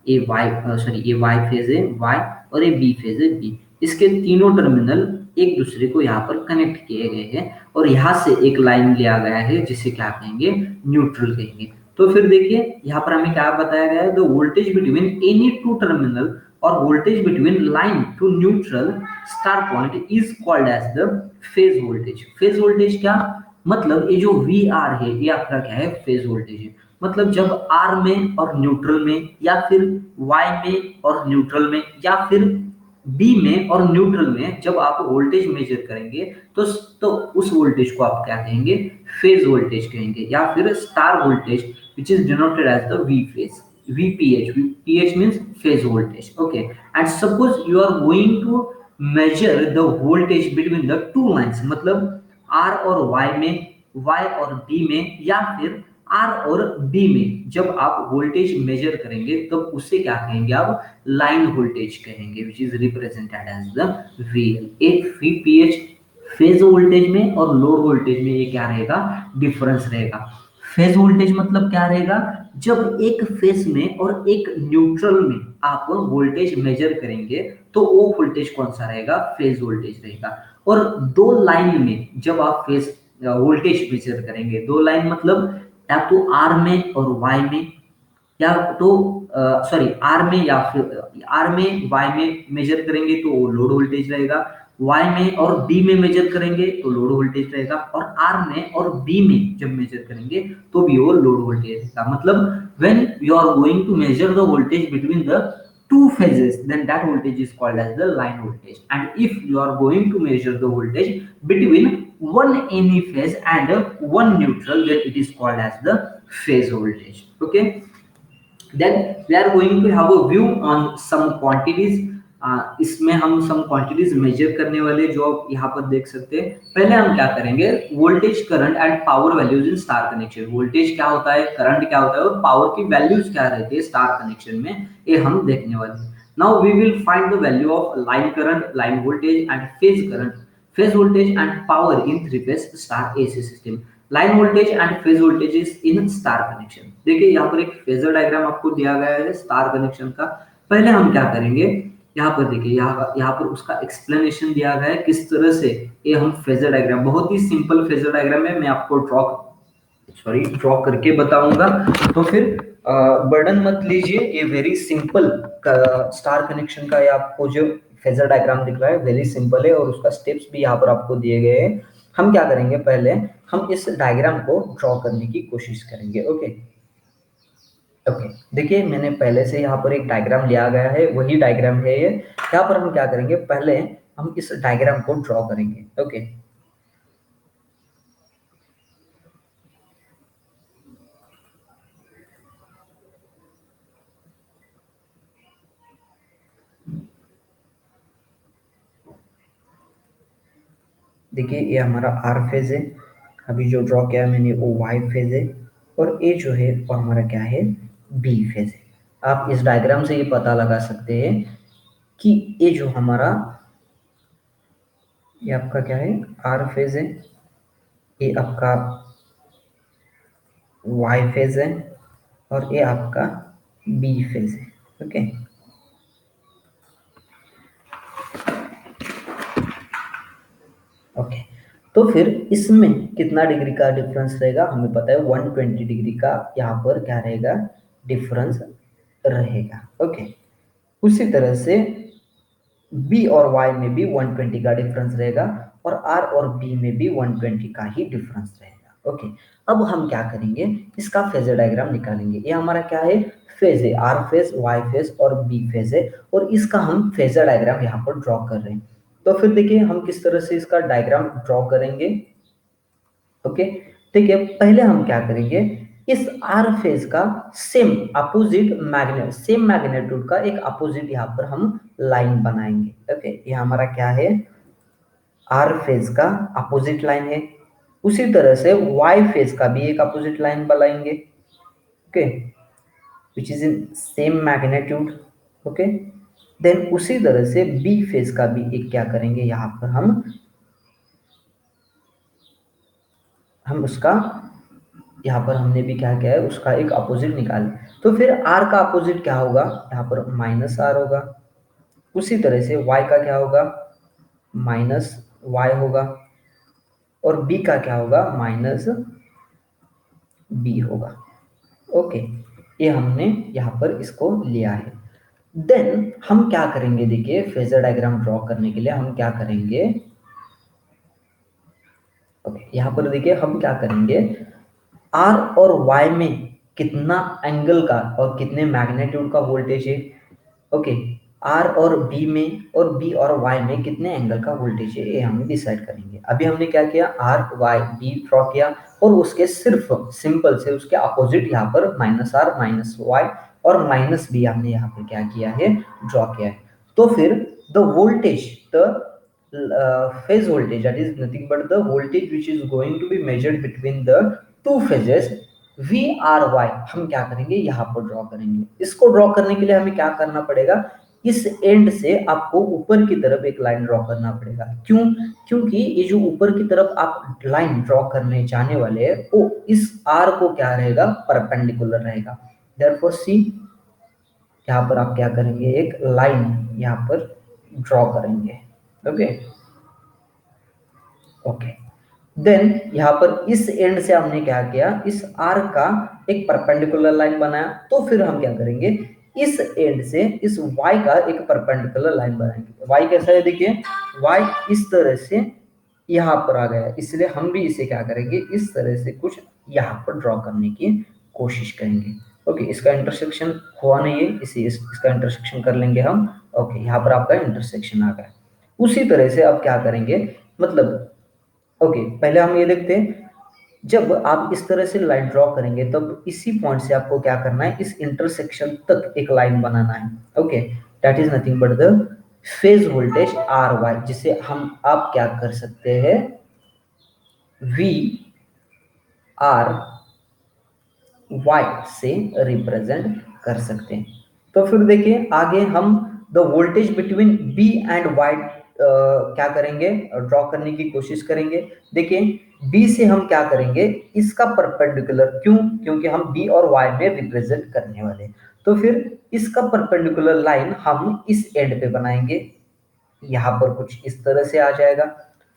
a Y sorry a Y phase है वाई, और ए बी फेज है बी। इसके तीनों टर्मिनल एक दूसरे को यहाँ पर कनेक्ट किए गए हैं, और यहाँ से एक लाइन लिया गया है जिसे क्या कहेंगे, न्यूट्रल कहेंगे। तो फिर देखिए यहाँ पर हमें क्या बताया गया है, the voltage between any two terminal और voltage between line to neutral star point is called as the phase voltage. Phase voltage क्या मतलब, ये जो वी आर है ये आपका क्या है, फेज वोल्टेज है। मतलब जब आर में और न्यूट्रल में, या फिर वाई में और न्यूट्रल में, या फिर बी में और न्यूट्रल में जब आप वोल्टेज मेजर करेंगे तो उस वोल्टेज को आप क्या कहेंगे, फेज वोल्टेज कहेंगे, या फिर star voltage which is denoted as the V phase, VPH। VPH means phase voltage। Okay, and suppose you are going to measure the voltage between the two lines, मतलब R और Y में, Y और B में, या फिर R और B में जब आप वोल्टेज मेजर करेंगे तब तो उसे क्या कहेंगे, आप लाइन वोल्टेज कहेंगे, which is represented as the VL। एक VPH फेज वोल्टेज में और लोड वोल्टेज में ये क्या रहेगा, डिफरेंस रहेगा। फेज वोल्टेज मतलब क्या रहेगा, जब एक फेज में और एक न्यूट्रल में आप वोल्टेज मेजर करेंगे तो वो वोल्टेज कौन सा रहेगा, फेज वोल्टेज रहेगा। और दो लाइन में जब आप फेज वोल्टेज मेजर करेंगे, दो लाइन मतलब या तो आर में और वाई में, या तो सॉरी आर में या फिर आर में वाई में मेजर करेंगे तो वो लोड वोल्टेज रहेगा, वाई में और बी में मेजर करेंगे तो लोड वोल्टेज रहेगा, और आर में और बी में जब मेजर करेंगे तो भी वो लोड वोल्टेज रहेगा। मतलब when you are going to measure the voltage between the two phases, then that voltage is called as the line voltage, and if you are going to measure the voltage between one any phase and one neutral, then it is called as the phase voltage। Okay, then we are going to have a view on some quantities। इसमें हम सम quantities major करने वाले जो आप यहाँ पर देख सकते हैं। पहले हम क्या करेंगे, voltage current and power values in star connection. Voltage क्या होता है, करंट क्या होता है, और पावर की वैल्यूज क्या रहती है स्टार कनेक्शन में, ये हम देखने वाले हैं। Now we will find the value of line current, line voltage and phase current, phase voltage and power in three phase star AC system. Line voltage and phase voltages in star connection. देखिए यहाँ पर एक phasor diagram आपको दिया गया है star connection का। पहले हम क्या करेंगे, यहाँ पर देखिए यहाँ पर उसका एक्सप्लेनेशन दिया गया है किस तरह से ये हम फेजर डायग्राम, बहुत ही सिंपल फेजर डायग्राम है, मैं आपको ड्रॉ करके बताऊंगा। तो फिर बर्डन मत लीजिए, ये वेरी सिंपल स्टार कनेक्शन का, ये आपको जो फेजर डायग्राम दिख रहा है वेरी सिंपल है, और उसका स्टेप्स भी यहाँ पर आपको दिए गए हैं। हम क्या करेंगे, पहले हम इस डायग्राम को ड्रॉ करने की कोशिश करेंगे। ओके ओके, देखिए मैंने पहले से यहाँ पर एक डायग्राम लिया गया है, वही डायग्राम है ये। यहाँ पर हम क्या करेंगे, पहले हम इस डायग्राम को ड्रॉ करेंगे। ओके, देखिए ये हमारा आर फेज है, अभी जो ड्रॉ किया मैंने वो वाई फेज है, और ये जो है वो हमारा क्या है, बी फेज है। आप इस डायग्राम से ये पता लगा सकते हैं कि ये जो हमारा, ये आपका क्या है, आर फेज है, ये आपका वाई फेज है, और ये आपका बी फेज है। ओके, तो फिर इसमें कितना डिग्री का डिफरेंस रहेगा, हमें पता है 120 डिग्री का यहाँ पर क्या रहेगा, डिफरेंस रहेगा। ओके, उसी तरह से बी और वाई में भी 120 का डिफरेंस रहेगा और आर और बी में भी 120 का ही डिफरेंस रहेगा। ओके, अब हम क्या करेंगे, इसका फेजर डायग्राम निकालेंगे। ये हमारा क्या है, फेज है, आर फेज, वाई फेज और बी फेज है, और इसका हम फेजर डायग्राम यहाँ पर ड्रॉ कर रहे हैं। तो फिर देखिए हम किस तरह से इसका डायग्राम ड्रॉ करेंगे। ओके, देखिए पहले हम क्या करेंगे, इस आर फेज का same opposite magnet, same magnitude का एक अपोजिट यहाँ पर हम लाइन बनाएंगे। ओके, ये हमारा क्या है, आर फेज का अपोजिट लाइन है। उसी तरह से वाई फेज का भी एक अपोजिट लाइन बनाएंगे। Okay, which is in same magnitude. Okay, then उसी तरह से बी फेज का भी एक क्या करेंगे, यहाँ पर हम उसका, यहाँ पर हमने भी क्या किया है, उसका एक अपोजिट निकाल। तो फिर आर का अपोजिट क्या होगा, यहाँ पर माइनस आर होगा। उसी तरह से वाई का क्या होगा, माइनस वाई होगा, और बी का क्या होगा, माइनस बी होगा। ओके, ये हमने यहाँ पर इसको लिया है। देन हम क्या करेंगे, देखिए फेजर डायग्राम ड्रॉ करने के लिए हम क्या करेंगे। ओके, यहाँ पर देखिए हम क्या करेंगे, आर और वाई में कितना एंगल का और कितने मैग्नीट्यूड का वोल्टेज है। ओके, आर और बी में, और बी और वाई में कितने एंगल का वोल्टेज है, ये हम डिसाइड करेंगे। अभी हमने क्या किया, आर वाई बी ड्रॉ किया, और उसके सिर्फ सिंपल से उसके अपोजिट यहाँ पर माइनस आर माइनस वाई और माइनस बी हमने यहाँ पर क्या किया है, ड्रॉ किया है। तो फिर the voltage, the phase voltage, that is nothing but the voltage which is going to be measured between the two phases, V R Y हम क्या करेंगे, यहाँ पर ड्रॉ करेंगे। इसको ड्रॉ करने के लिए हमें क्या करना पड़ेगा, इस एंड से आपको ऊपर की तरफ एक लाइन ड्रॉ करना पड़ेगा। क्यों, क्योंकि ये जो ऊपर की तरफ आप लाइन ड्रॉ करने जाने वाले हैं वो इस आर को क्या रहेगा, परपेंडिकुलर रहेगा। देयरफॉर सी, यहाँ पर आप क्या करेंगे, एक लाइन यहाँ पर ड्रॉ करेंगे। ओके, ओके, देन यहाँ पर इस एंड से हमने क्या किया, इस आर का एक परपेंडिकुलर लाइन बनाया। तो फिर हम क्या करेंगे, इस एंड से इस y का एक परपेंडिकुलर लाइन बनाएंगे। y कैसा है, देखिए y इस तरह से यहाँ पर आ गया, इसलिए हम भी इसे क्या करेंगे, इस तरह से कुछ यहाँ पर ड्रॉ करने की कोशिश करेंगे। ओके, इसका इंटरसेक्शन हुआ नहीं है, इसका इंटरसेक्शन कर लेंगे हम। ओके, यहाँ पर आपका इंटरसेक्शन आ गया। उसी तरह से अब क्या करेंगे, मतलब ओके, पहले हम ये देखते हैं, जब आप इस तरह से लाइन ड्रॉ करेंगे तब इसी पॉइंट से आपको क्या करना है, इस इंटरसेक्शन तक एक लाइन बनाना है। Okay, that is nothing but the phase voltage R Y, जिसे हम आप क्या कर सकते हैं, वी आर वाई से रिप्रेजेंट कर सकते हैं। तो फिर देखिए आगे हम the voltage between B and Y क्या करेंगे, ड्रॉ करने की कोशिश करेंगे। देखिए बी से हम क्या करेंगे, इसका परपेंडिकुलर, क्यों, क्योंकि हम बी और वाई में रिप्रेजेंट करने वाले। तो फिर इसका परपेंडिकुलर लाइन हम इस एंड पे बनाएंगे, यहाँ पर कुछ इस तरह से आ जाएगा।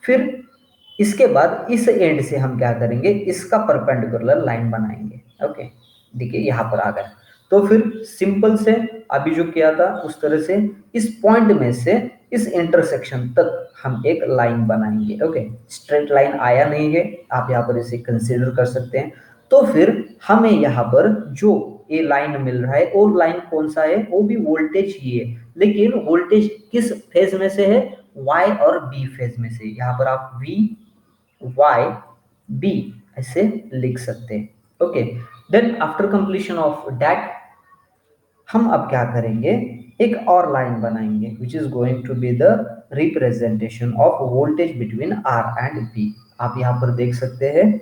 फिर इसके बाद इस एंड से हम क्या करेंगे, इसका परपेंडिकुलर लाइन बनाएंगे। ओके, देखिए यहाँ पर आ गया। तो फिर सिंपल से अभी जो किया था उस तरह से इस पॉइंट में से इस इंटरसेक्शन तक हम एक लाइन बनाएंगे। ओके, स्ट्रेट लाइन आया नहीं है, आप यहाँ पर इसे कंसीडर कर सकते हैं। तो फिर हमें यहाँ पर जो ये लाइन मिल रहा है वो लाइन कौन सा है, वो भी वोल्टेज ही है, लेकिन वोल्टेज किस फेज में से है, वाई और बी फेज में से। यहाँ पर आप वी वाई बी ऐसे लिख सकते हैं। Okay, then after completion of that हम अब क्या करेंगे, एक और लाइन बनाएंगे which is going to be the representation of voltage between R and B. आप यहाँ पर देख सकते हैं,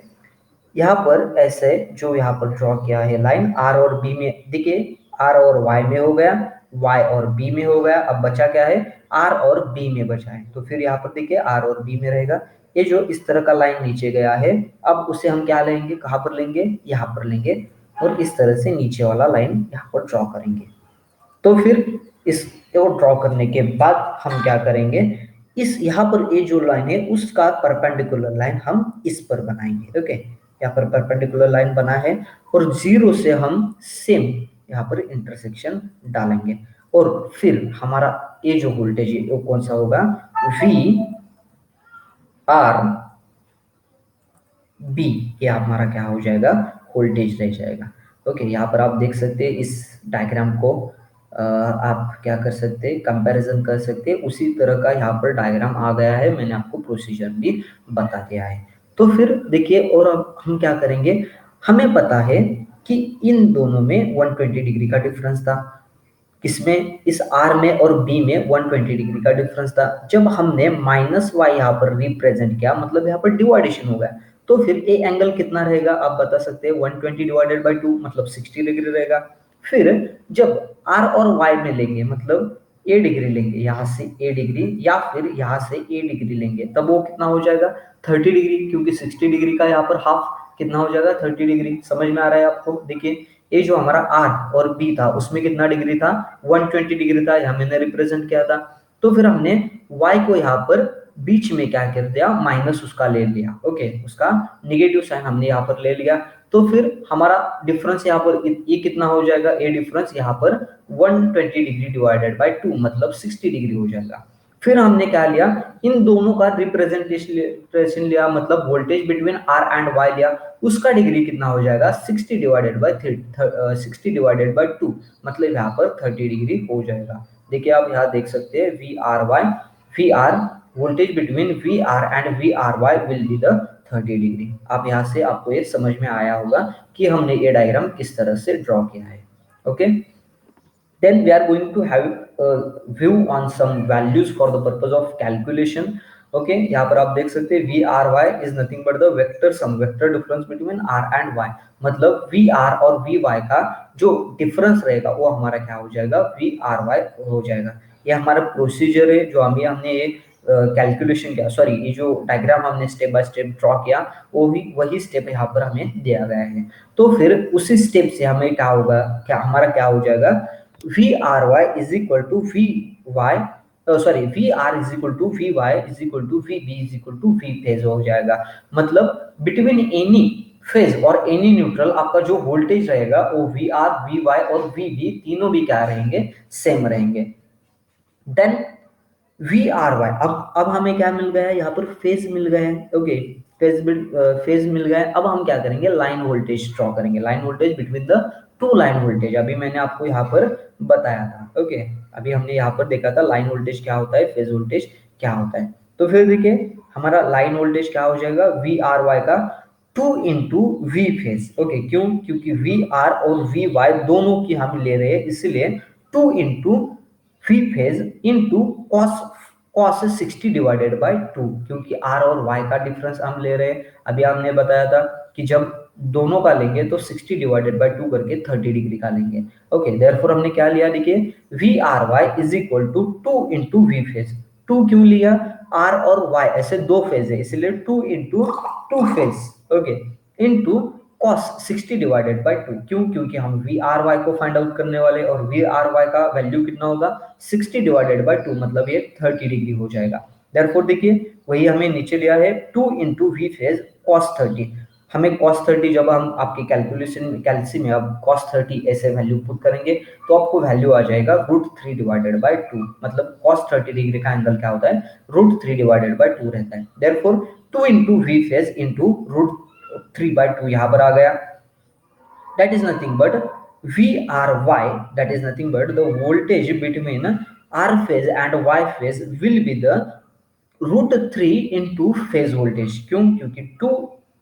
यहाँ पर ऐसे जो यहाँ पर ड्रॉ किया है लाइन आर और बी में, देखिए आर और वाई में हो गया, वाई और बी में हो गया, अब बचा क्या है, आर और बी में बचा है। तो फिर यहाँ पर देखिए आर और बी में रहेगा। ये जो इस तरह का लाइन नीचे गया है, अब उसे हम क्या लेंगे, कहाँ पर लेंगे, यहाँ पर लेंगे, और इस तरह से नीचे वाला लाइन यहाँ पर ड्रॉ करेंगे। तो फिर इसको ड्रॉ करने के बाद हम क्या करेंगे, इस यहाँ पर ये जो लाइन है उसका परपेंडिकुलर लाइन हम इस पर बनाएंगे। ओके, यहाँ पर परपेंडिकुलर लाइन बना है और जीरो से हम सेम यहाँ पर इंटरसेक्शन डालेंगे और फिर हमारा ये जो वोल्टेज है वो कौन सा होगा, वी आर बी, ये हमारा क्या हो जाएगा, वोल्टेज रह जाएगा। ओके, यहाँ पर आप देख सकते हैं इस डायग्राम को आप क्या कर सकते हैं, कंपैरिजन कर सकते हैं, उसी तरह का यहाँ पर डायग्राम आ गया है, मैंने आपको प्रोसीजर भी बता दिया है। तो फिर देखिए, और अब हम क्या करेंगे, हमें पता है कि इन दोनों में 120 डिग्री का डिफरेंस था, किसमें, इस आर में और बी में 120 डिग्री का डिफरेंस था। जब हमने माइनस वाई यहाँ पर रिप्रेजेंट किया, मतलब यहाँ पर डिवाइडेशन हो गया, तो फिर ए एंगल कितना रहेगा आप बता सकते हैं, 120 डिवाइडेड बाई 2 मतलब 60 डिग्री रहेगा। फिर जब आर और वाई में लेंगे, मतलब ए डिग्री लेंगे, यहाँ से ए डिग्री या फिर यहाँ से ए डिग्री लेंगे, तब वो कितना हो जाएगा, 30 डिग्री, क्योंकि 60 डिग्री का यहाँ पर हाफ कितना हो जाएगा, 30 डिग्री। समझ में आ रहा है आपको? देखिए, ये जो हमारा आर और बी था उसमें कितना डिग्री था, 120 डिग्री था, यहां मैंने रिप्रेजेंट किया था। तो फिर हमने वाई को यहाँ पर बीच में क्या कर दिया, माइनस उसका ले लिया। ओके, उसका निगेटिव साइन हमने यहाँ पर ले लिया। तो फिर हमारा डिफरेंस यहाँ पर ये कितना हो जाएगा, ये डिफरेंस यहाँ पर 120 डिग्री डिवाइडेड बाय 2 मतलब 60 डिग्री हो जाएगा। फिर हमने क्या लिया, इन दोनों का रिप्रेजेंटेशन लिया, मतलब voltage between R and Y लिया, उसका डिग्री कितना हो जाएगा, 60 डिवाइडेड बाय 60 डिवाइडेड बाय 2 मतलब यहाँ पर 30 डिग्री हो जाएगा। देखिए आप यहाँ देख सकते हैं V R Y, V R voltage between V R and V R Y will be the 30 degree. आप यहाँ से आपको ये समझ में आया होगा कि हमने ये डायग्राम किस तरह से ड्रॉ किया है। Okay, then we are going to have a view on some values for the purpose of calculation. Okay, यहाँ पर आप देख सकते हैं V R Y is nothing but the vector sum, vector difference between R and Y, मतलब V R और V Y का जो डिफरेंस रहेगा वो हमारा क्या हो जाएगा, वी आर वाई हो जाएगा। ये हमारा प्रोसीजर है जो अभी हमने ये कैलकुलेशन किया, सॉरी ये जो डायग्राम हमने स्टेप बाय स्टेप ड्रॉ किया वो भी वही स्टेप यहाँ पर हमें दिया गया है। तो फिर उसी स्टेप से हमें क्या होगा, क्या हमारा क्या हो जाएगा, V R Y is equal to V Y, sorry V R is equal to V Y is equal to V B is equal to V phase हो जाएगा। मतलब बिटवीन एनी फेज और एनी न्यूट्रल आपका जो voltage रहेगा वो V R, V Y और V B तीनों भी क्या रहेंगे, सेम रहेंगे। देन वी आर वाई, अब हमें क्या मिल गया है, यहाँ पर फेज मिल गया है। ओके, फेज मिल गया है। अब हम क्या करेंगे, लाइन वोल्टेज ड्रॉ करेंगे, line voltage between the two line voltage, अभी मैंने आपको यहाँ पर बताया था। ओके, अभी हमने यहाँ पर देखा था लाइन वोल्टेज क्या होता है, फेज वोल्टेज क्या होता है। तो फिर देखिए हमारा लाइन वोल्टेज क्या हो जाएगा, वी आर वाई का 2 इंटू वी फेज। ओके, क्यों, क्योंकि वी आर और वी वाई दोनों की हम ले रहे हैं, इसलिए 2 into V phase into cos, cos 60 divided by 2, क्योंकि आर और वाई का डिफरेंस हम ले रहे हैं। अभी हमने बताया था कि जब दोनों का लेंगे तो 60 डिवाइडेड बाय 2 करके 30 डिग्री का लेंगे। ओके, देयरफॉर हमने क्या लिया, देखिए V R Y is equal to 2 into V phase. 2 क्यों लिया, आर और वाई ऐसे दो फेज है इसलिए 2 into 2 phase. Okay, into cos 60 divided by 2, क्यों, क्योंकि हम वी आर वाई को फाइंड आउट करने वाले और वी आर वाई का वैल्यू कितना होगा, 60 डिवाइडेड बाय 2 मतलब ये 30 डिग्री हो जाएगा। देयरफॉर देखिए वही हमें नीचे लिया है 2 इंटू वी फेज cos 30। हमें cos 30 जब हम आपकी कैलकुलेशन कैलसी में अब cos 30 ऐसे वैल्यू पुट करेंगे तो आपको वैल्यू आ जाएगा √3 डिवाइडेड बाय 2, मतलब cos 30 डिग्री का एंगल क्या होता है, √3 डिवाइडेड बाय 2 रहता है। Therefore 2 into V phase into √3/2 यहाँ पर आ गया। That is nothing but VRY, that is nothing but the voltage between R phase and Y phase will be the √3 into phase voltage. क्यों, क्योंकि 2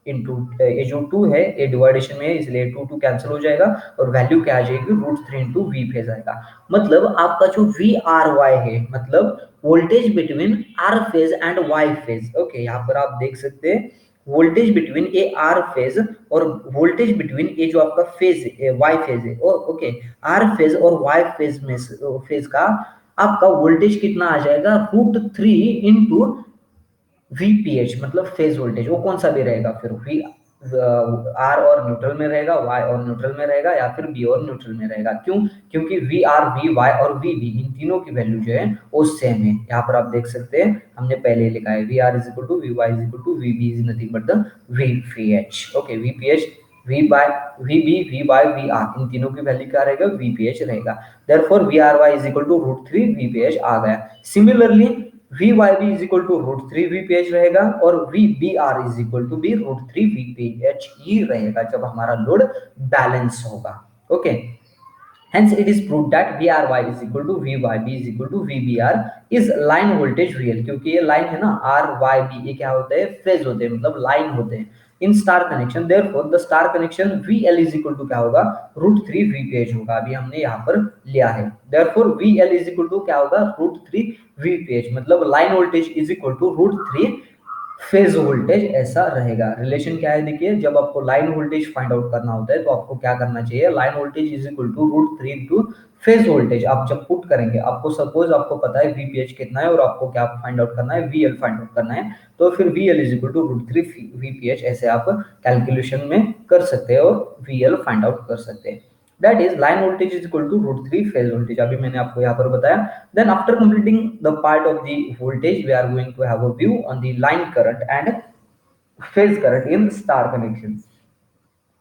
इंटू ये जो 2 है ये डिवाइडेशन में है इसलिए 2 कैंसिल हो जाएगा और वैल्यू क्या आ जाएगी, √3 इंटू वी फेज आएगा। मतलब आपका जो वी आर वाई है मतलब voltage between R phase and Y phase. Okay, यहाँ पर आप देख सकते हैं voltage between a R phase और वोल्टेज बिटवीन ए जो आपका फेज है वाई फेज है। ओके, आर फेज और वाई फेज में फेज का आपका वोल्टेज कितना आ जाएगा, √3 इंटू वीपीएच मतलब फेज वोल्टेज, वो कौन सा भी रहेगा फिर वी आर और न्यूट्रल में रहेगा, वाई और न्यूट्रल में रहेगा, या फिर बी और न्यूट्रल में रहेगा। क्यों? क्योंकि वी आर, वी वाई और वी बी इन तीनों की वैल्यू जो है वो सेम है। यहाँ पर आप देख सकते हैं हमने पहले ही लिखा है V R is equal to V Y is equal to V B is nothing but the V P H. Okay, V P H, V by V B, V by V R, इन तीनों की value क्या रहेगा? V P H रहेगा। Therefore V R Y is equal to root three V P H आ गया। Similarly V Y B is equal to root three V P H रहेगा, और V B R is equal to be root three V P H ही रहेगा जब हमारा load balance होगा। Okay, hence it is proved that VRY is equal to VYB is equal to VBR is line voltage real। क्योंकि ये line है ना, RYB ये क्या होते हैं? फेज होते हैं, मतलब लाइन होते हैं in star connection. Therefore the star connection VL is equal to क्या होगा? रूट थ्री VPH होगा। अभी हमने यहाँ पर लिया है। Therefore VL is equal to क्या होगा? रूट थ्री VPH, मतलब line voltage is equal to root three phase voltage, ऐसा रहेगा। रिलेशन क्या है देखिए, जब आपको लाइन वोल्टेज फाइंड आउट करना होता है तो आपको क्या करना चाहिए? Line voltage is equal to root three into phase voltage. आप जब पुट करेंगे, आपको सपोज आपको पता है वीपीएच कितना है और आपको क्या फाइंड आउट करना है? वीएल फाइंड आउट करना है, तो फिर VL is equal to root three VPH, ऐसे आप कैलकुलेशन में कर सकते हैं और वीएल फाइंड आउट कर सकते हैं। That is line voltage is equal to root 3 phase voltage। अभी मैंने आपको यहाँ पर बताया। Then after completing the part of the voltage, we are going to have a view on the line current and phase current in star connection।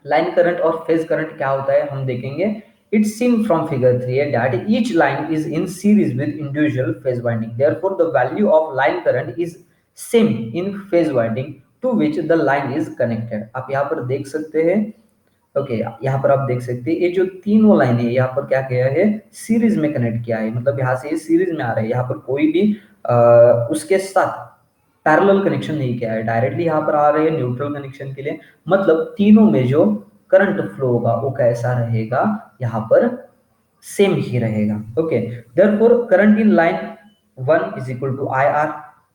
Line current और phase current क्या होता है हम देखेंगे। It's seen from figure 3 that each line is in series with individual phase winding, therefore the value of line current is same in phase winding to which the line is connected। आप यहाँ पर देख सकते हैं। Okay, यहाँ पर आप देख सकते हैं ये जो तीनों लाइन है यहाँ पर क्या किया है? सीरीज में कनेक्ट किया है, मतलब यहाँ से ये सीरीज में आ रहा है। यहाँ पर कोई भी उसके साथ पैरेलल कनेक्शन नहीं किया है, डायरेक्टली यहाँ पर आ रहे हैं न्यूट्रल कनेक्शन के लिए। मतलब तीनों में जो करंट फ्लो होगा वो कैसा रहेगा? यहाँ पर सेम ही रहेगा। Okay, therefore current in line 1 is equal to IR,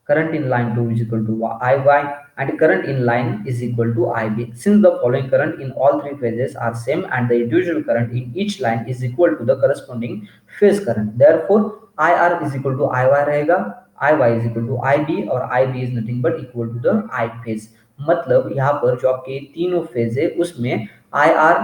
current in line 2 is equal to IY, and current in line is equal to IB। Since the following current in all three phases are same and the individual current in each line is equal to the corresponding phase current, therefore IR is equal to IY रहेगा, IY is equal to IB, और IB is nothing but equal to the I phase। मतलब यहाँ पर जो आपके तीनों phase है उसमें IR,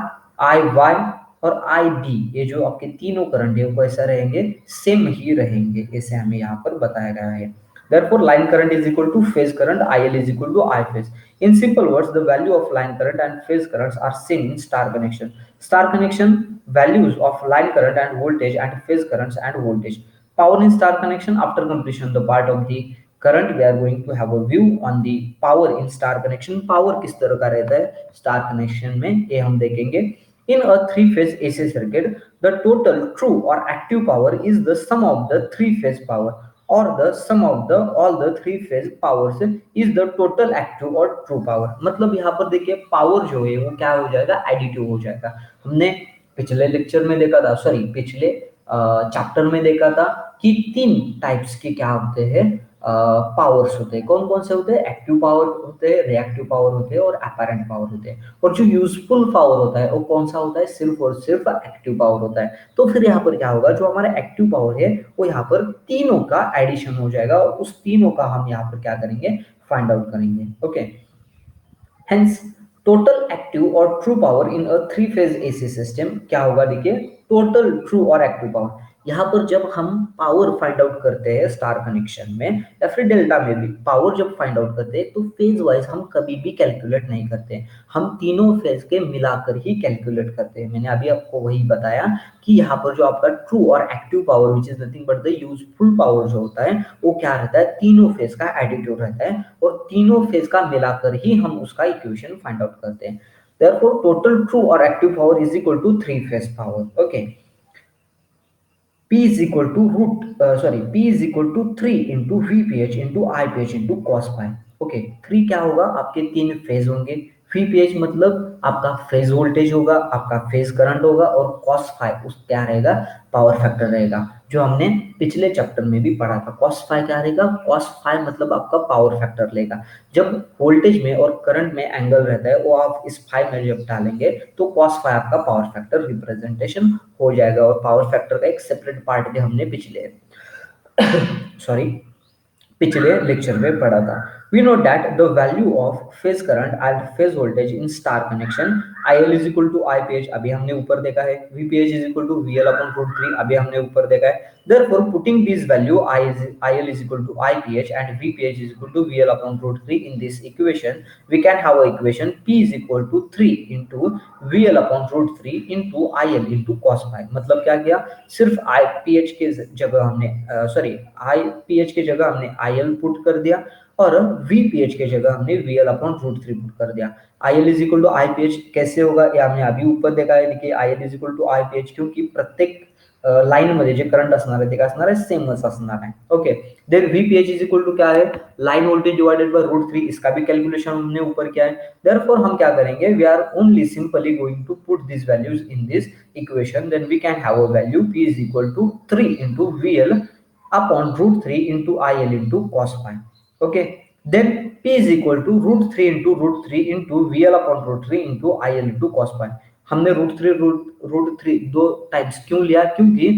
IY और IB, ये जो आपके तीनों करंट है वो कैसा रहेंगे? सेम ही रहेंगे, ऐसे हमें यहाँ पर बताया गया है। Therefore, line current is equal to phase current, IL is equal to I phase। In simple words, the value of line current and phase currents are same in star connection। Star connection values of line current and voltage and phase currents and voltage। Power in star connection, after completion the part of the current, we are going to have a view on the power in star connection। Power किस तरह का रहता है star connection में, ये हम देखेंगे। In a three-phase AC circuit, the total true or active power is the sum of the three-phase power, or the sum of the all the three-phase powers is the total active or true power। मतलब यहाँ पर देखिए power जो है वो क्या हो जाएगा? एडिटिव हो जाएगा। हमने पिछले लेक्चर में देखा था, सॉरी पिछले चैप्टर में देखा था कि तीन टाइप्स के क्या होते हैं? पावर्स होते हैं। कौन कौन से होते हैं? एक्टिव पावर होते हैं, रिएक्टिव पावर होते हैं और अपैरेंट पावर होते हैं। और जो यूजफुल पावर होता है वो कौन सा होता है? सिर्फ और सिर्फ एक्टिव पावर होता है। तो फिर यहाँ पर क्या होगा? जो हमारा एक्टिव पावर है वो यहाँ पर तीनों का एडिशन हो जाएगा और उस तीनों का हम यहाँ पर क्या करेंगे? फाइंड आउट करेंगे। ओके, हेंस टोटल एक्टिव और true power in a three phase AC system क्या होगा? देखिए, टोटल ट्रू और एक्टिव पावर, यहाँ पर जब हम पावर फाइंड आउट करते हैं स्टार कनेक्शन में या फिर डेल्टा में भी पावर जब फाइंड आउट करते हैं तो फेज वाइज हम कभी भी कैलकुलेट नहीं करते हैं, हम तीनों फेज के मिलाकर ही कैलकुलेट करते हैं। मैंने अभी आपको वही बताया कि यहाँ पर जो आपका ट्रू और active power which is nothing but the useful power जो होता है वो क्या रहता है? तीनों फेज का एडिटिव रहता है और तीनों फेज का मिलाकर ही हम उसका इक्वेशन फाइंड आउट करते हैं। Therefore, total true or active power is equal to three phase power। Okay, P is equal to P is equal to 3 into VPH into IPH into cos phi। Okay, 3 क्या होगा? आपके तीन phase होंगे। VPH मतलब आपका phase voltage होगा, आपका phase current होगा, और cos phi उस क्या रहेगा? पावर फैक्टर रहेगा, जो हमने पिछले चैप्टर में भी पढ़ा था। cos phi क्या रहेगा? cos phi मतलब आपका पावर फैक्टर लेगा। जब वोल्टेज में और करंट में एंगल रहता है वो आप इस फाई में जब डालेंगे तो cos phi आपका पावर फैक्टर रिप्रेजेंटेशन हो जाएगा। और पावर फैक्टर का एक सेपरेट पार्ट भी हमने पिछले सॉरी पिछले लेक्चर में पढ़ा था। We know that the value of phase current and phase voltage in star connection IL is equal to IPH अभी हमने ऊपर देखा है, VPH is equal to VL upon root 3 अभी हमने ऊपर देखा है. Therefore, putting this value IL is equal to IPH and VPH is equal to VL upon root 3 in this equation, we can have a equation P is equal to 3 into VL upon root 3 into IL into cos phi. मतलब क्या किया, सिर्फ IPH के जगह हमने sorry IPH के जगह हमने IL पुट कर दिया और VPH के जगह हमने VL अपॉन रूट 3 पुट कर दिया. IL is equal to IPH कैसे होगा, ये हमने अभी ऊपर देखा है. देखिए IL is equal to IPH क्योंकि प्रत्येक लाइन मध्ये जे करंट असणार आहे ते काय असणार आहे, सेमच असणार आहे. Okay, then VPH is equal to क्या है, line voltage divided by root 3. इसका भी कैलकुलेशन हमने ऊपर किया है. देयरफॉर हम क्या करेंगे, we are only simply going to put this values in this equation. Then we can have a value P is equal to 3 into VL upon root 3 into IL into cos phi. Okay, then P is equal to root 3 into root 3 into VL upon root 3 into IL into cos phi. हमने root three दो times क्यों लिया, क्योंकि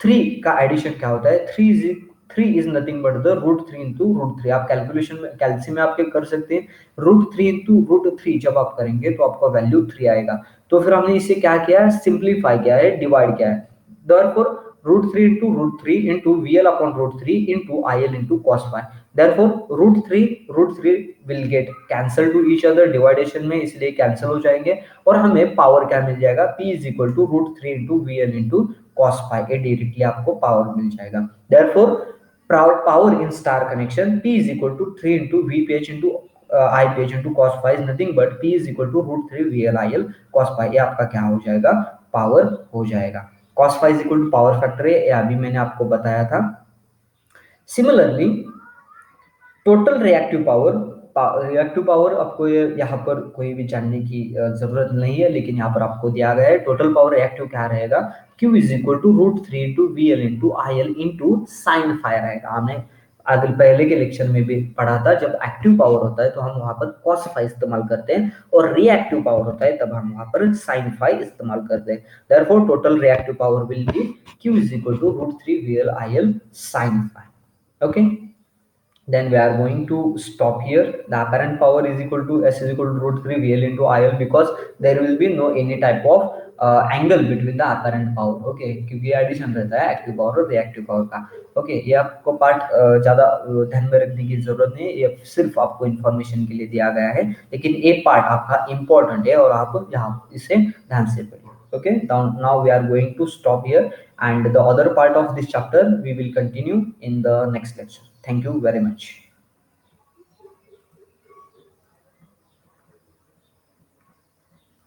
3 का addition क्या होता है, 3 is nothing but the root 3 into root 3. आप कैलकुलेशन में कैल्सी में आपके कर सकते हैं. रूट 3 इंटू रूट 3 जब आप करेंगे तो आपका वैल्यू 3 आएगा. तो फिर हमने इसे क्या किया, सिंप्लीफाई किया है, डिवाइड किया है. Therefore, root 3 into root 3 into VL upon root 3 into IL into cos phi. Therefore, root 3 will get cancel to each other dividation में, इसलिए कैंसिल हो जाएंगे और हमें पावर क्या मिल जाएगा, P is equal to root 3 into VL into cos phi के directly आपको पावर मिल जाएगा. Therefore, power in star connection P is equal to 3 into VPH into IPH into cos phi is nothing but P is equal to root 3 VL IL cos phi. ये आपका क्या हो जाएगा, power हो जाएगा. cos phi is equal to power factor है, अभी मैंने आपको बताया था. सिमिलरली टोटल रिएक्टिव पावर आपको यहाँ पर कोई भी जानने की जरूरत नहीं है, लेकिन यहाँ पर आपको दिया गया है टोटल पावर रिएक्टिव क्या रहेगा, Q is equal to root 3 into VL into IL into sine phi रहेगा. हमने अगले पहले के लेक्चर में भी पढ़ा था, जब एक्टिव पावर होता है तो हम वहां पर cos phi इस्तेमाल करते हैं और रिएक्टिव पावर होता है तब हम वहां पर sin phi इस्तेमाल करते हैं. Therefore, total reactive power will be Q is equal to root 3 VL IL sin phi. Okay, then we are going to stop here. The apparent power is equal to S is equal to root 3 VL into IL because there will be no any type of angle between the apparent power. Okay, क्योंकि addition रहता है active power और reactive power का. Okay, ये आपको part ज्यादा ध्यान में रखने की जरूरत नहीं है, ये सिर्फ आपको इन्फॉर्मेशन के लिए दिया गया है, लेकिन एक पार्ट आपका इंपॉर्टेंट है और आप यहाँ इसे ध्यान से पढ़िए. Okay, now we are going to stop here and the other part of this chapter we will continue in the next lecture. Thank you very much.